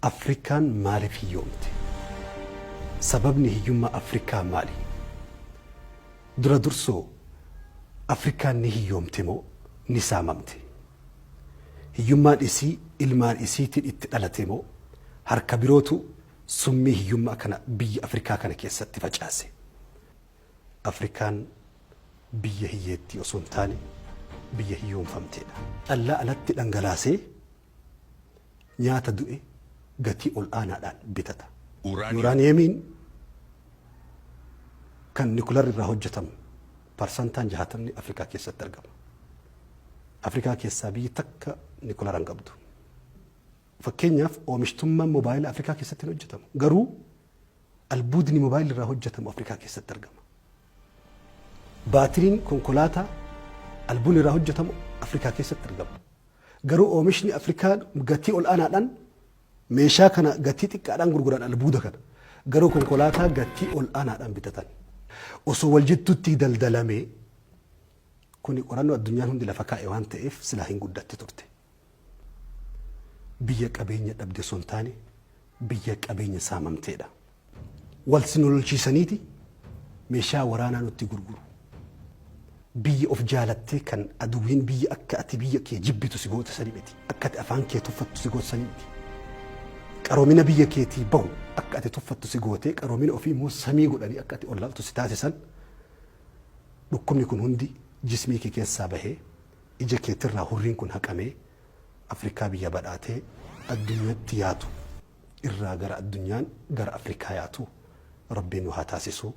أفريكان مالي في يومتي سببني هيوما أفريكا مالي درسو أفريكان نهي يومتي مو نساممتي هيوما إسي إلمان إسيتي إتلالتي مو هركبيروتو سمي هيوما كان بي أفريكا كان كيستي فجاسي أفريكان بي هيتي أسونتاني بي هيوم فمتينا ألا ألتي الأنجلاسي نياتا دوئي قتي الآن على بيتتا يورانيومين كان نيكولار الرهوجتم برسنتان جهاتني أفريكا كيسة ترقم أفريكا كيسة بيتك نيكولار انقبضو فكينيا ومشتما موبايل أفريكا كيسة تنوجتم قرو البودني موبايل الرهوجتم أفريكا كيسة ترقم باترين كونكولاتا البوني الرهوجتم أفريكا كيسة ترقم قرو ومشني أفريكا قتي الآن على meeshaa kana gatii xiqqaadhaan gurguran albuuda kana garuu konkolaataa gatii ol aanaadhaan bitatan osoo wal jittutti daldalame kuni qorannoo addunyaan hundi lafa kaa'e waan ta'eef silaa hin guddatti turte biyya qabeenya dhabde sontaane biyya qabeenya saamamteedha wal sinolchiisaniiti meeshaa waraanaa nutti gurguru biyya of jaalattee kan aduwwiin biyya akka ati biyya kee jibbitu si goota sanii miti akka ati afaan kee tuffattu si goota sanii miti qaroomina biyya keetii bahu akka ati tuffattu si gootee qaroomina ofii immoo samii godhanii akka ati ollaaltu si taasisan dhukkubni kun hundi jismii kee keessaa bahee ija keetirraa hurriin kun haqamee Afrikaa biyya badhaatee addunyaatti yaatu irraa gara addunyaan gara Afrikaa yaatu rabbiin nu haa taasisu.